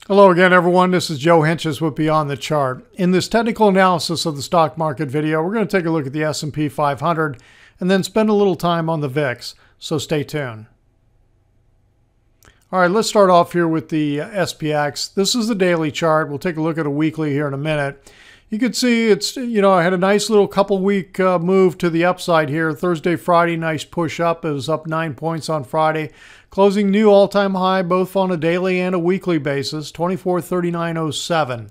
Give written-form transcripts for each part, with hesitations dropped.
Hello again, everyone. This is Joe Henches with Beyond the Chart. In this technical analysis of the stock market video, we're going to take a look at the S&P 500 and then spend a little time on the VIX, so stay tuned. All right, let's start off here with the SPX. This is the daily chart. We'll take a look at a weekly here in a minute. You can see it's, I had a nice little couple-week move to the upside here. Thursday, Friday, nice push up. It was up 9 points on Friday. Closing new all-time high both on a daily and a weekly basis, 2439.07.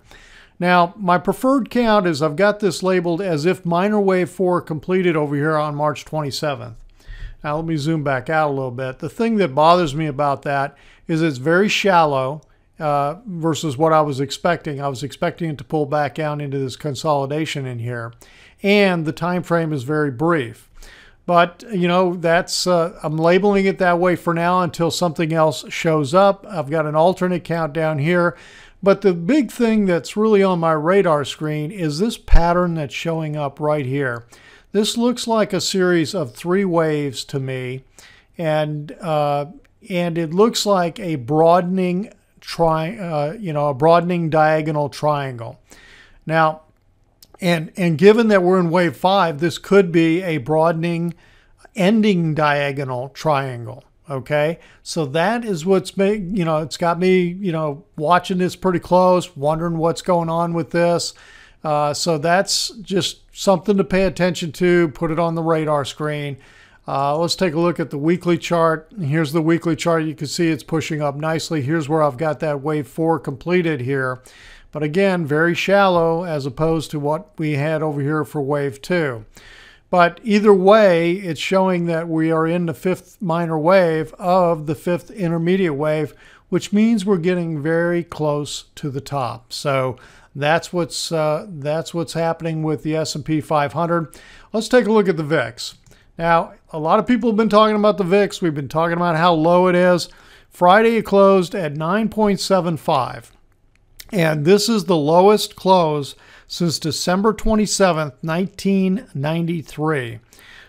Now, my preferred count is I've got this labeled as if minor wave 4 completed over here on March 27th. Now, let me zoom back out a little bit. The thing that bothers me about that is it's very shallow versus what I was expecting. I was expecting it to pull back down into this consolidation in here. And the time frame is very brief. But, that's I'm labeling it that way for now until something else shows up. I've got an alternate count down here. But the big thing that's really on my radar screen is this pattern that's showing up right here. This looks like a series of 3 waves to me. And it looks like a broadening a broadening diagonal triangle. Now, and given that we're in wave 5, this could be a broadening ending diagonal triangle. Okay, so that is what's made, it's got me, watching this pretty close, wondering what's going on with this. So that's just something to pay attention to, put it on the radar screen. Let's take a look at the weekly chart. Here's the weekly chart. You can see it's pushing up nicely. Here's where I've got that wave 4 completed here. But again, very shallow as opposed to what we had over here for wave 2. But either way, it's showing that we are in the 5th minor wave of the 5th intermediate wave, which means we're getting very close to the top. So that's what's happening with the S&P 500. Let's take a look at the VIX. Now, a lot of people have been talking about the VIX. We've been talking about how low it is. Friday it closed at 9.75. And this is the lowest close since December 27th, 1993.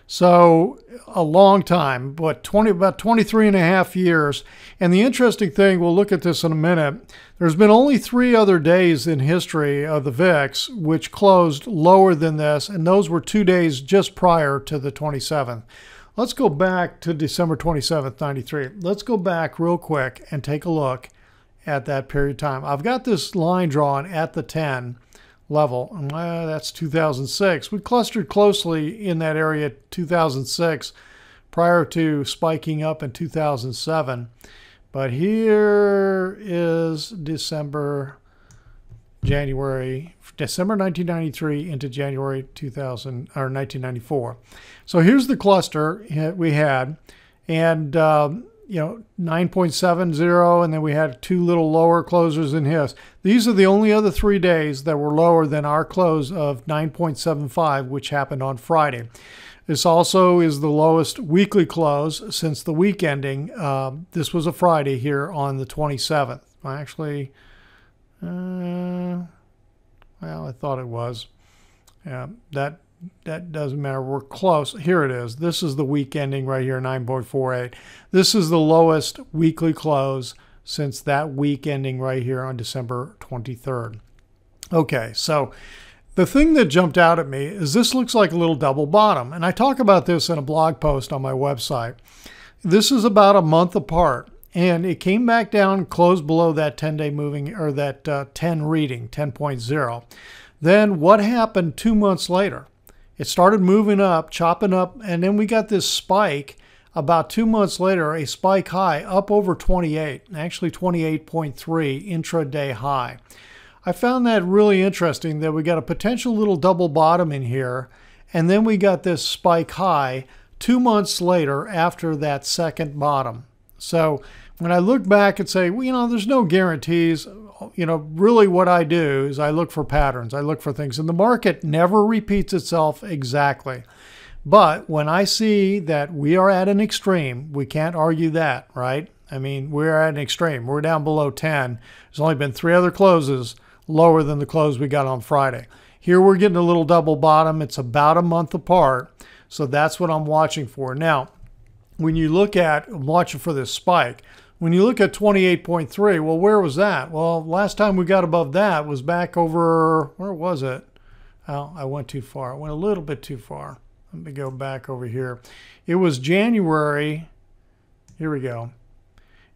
So a long time, but about 23 and a half years. And the interesting thing, we'll look at this in a minute, there's been only 3 other days in history of the VIX which closed lower than this, and those were 2 days just prior to the 27th. Let's go back to December 27th, 93. Let's go back real quick and take a look at that period of time. I've got this line drawn at the 10 level. That's 2006. We clustered closely in that area 2006 prior to spiking up in 2007. But here is December 1993 into January 1994. So here's the cluster we had, and 9.70, and then we had 2 little lower closers in his. These are the only other 3 days that were lower than our close of 9.75, which happened on Friday. This also is the lowest weekly close since the week ending. This was a Friday here on the 27th. Actually, well, I thought it was. That doesn't matter. We're close. Here it is. This is the week ending right here, 9.48. This is the lowest weekly close since that week ending right here on December 23rd. Okay, so the thing that jumped out at me is this looks like a little double bottom. And I talk about this in a blog post on my website. This is about a month apart. And it came back down, closed below that 10-day moving, or that 10 reading, 10.0. Then what happened 2 months later? It started moving up, chopping up, and then we got this spike about 2 months later, a spike high up over 28, actually 28.3 intraday high. I found that really interesting that we got a potential little double bottom in here, and then we got this spike high 2 months later after that second bottom. So when I look back and say, well, there's no guarantees, really what I do is I look for patterns. I look for things. And the market never repeats itself exactly. But when I see that we are at an extreme, we can't argue that, right? I mean, we're at an extreme. We're down below 10. There's only been 3 other closes lower than the close we got on Friday. Here we're getting a little double bottom. It's about a month apart. So that's what I'm watching for. Now, when you look at watching for this spike, When you look at 28.3, well, where was that? Well, last time we got above that was back over, where was it? Oh, I went too far. I went a little bit too far. Let me go back over here. It was January. Here we go.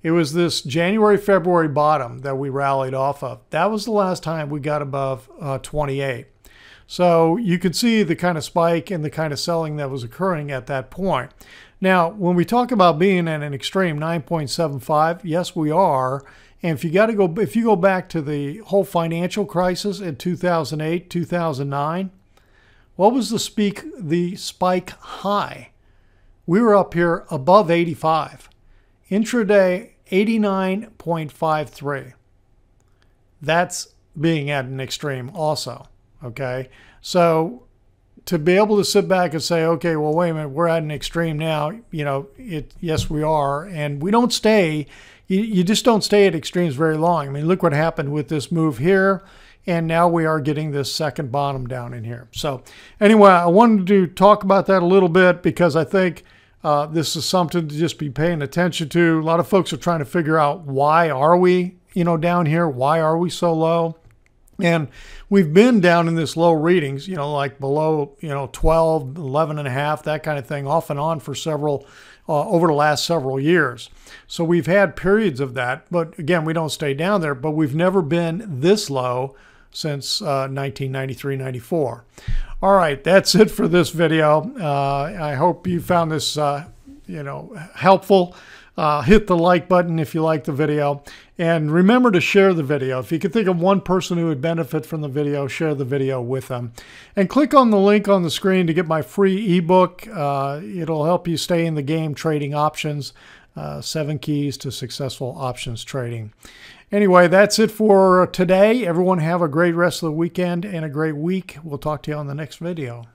It was this January, February bottom that we rallied off of. That was the last time we got above 28. So you could see the kind of spike and the kind of selling that was occurring at that point. Now, when we talk about being at an extreme 9.75, yes, we are. And if you go back to the whole financial crisis in 2008, 2009, what was the spike high? We were up here above 85. Intraday 89.53. That's being at an extreme also. Okay, so to be able to sit back and say, okay, well, wait a minute, we're at an extreme now, yes, we are. And we don't stay, you just don't stay at extremes very long. I mean, look what happened with this move here. And now we are getting this second bottom down in here. So anyway, I wanted to talk about that a little bit because I think this is something to just be paying attention to. A lot of folks are trying to figure out why are we, down here? Why are we so low? And we've been down in this low readings, like below, 12, 11 and a half, that kind of thing, off and on for over the last several years. So we've had periods of that, but again, we don't stay down there, but we've never been this low since 1993, 94. All right, that's it for this video. I hope you found this, helpful. Hit the like button if you like the video. And remember to share the video. If you can think of one person who would benefit from the video, share the video with them. And click on the link on the screen to get my free ebook. It'll help you stay in the game trading options. 7 keys to successful options trading. Anyway, that's it for today. Everyone have a great rest of the weekend and a great week. We'll talk to you on the next video.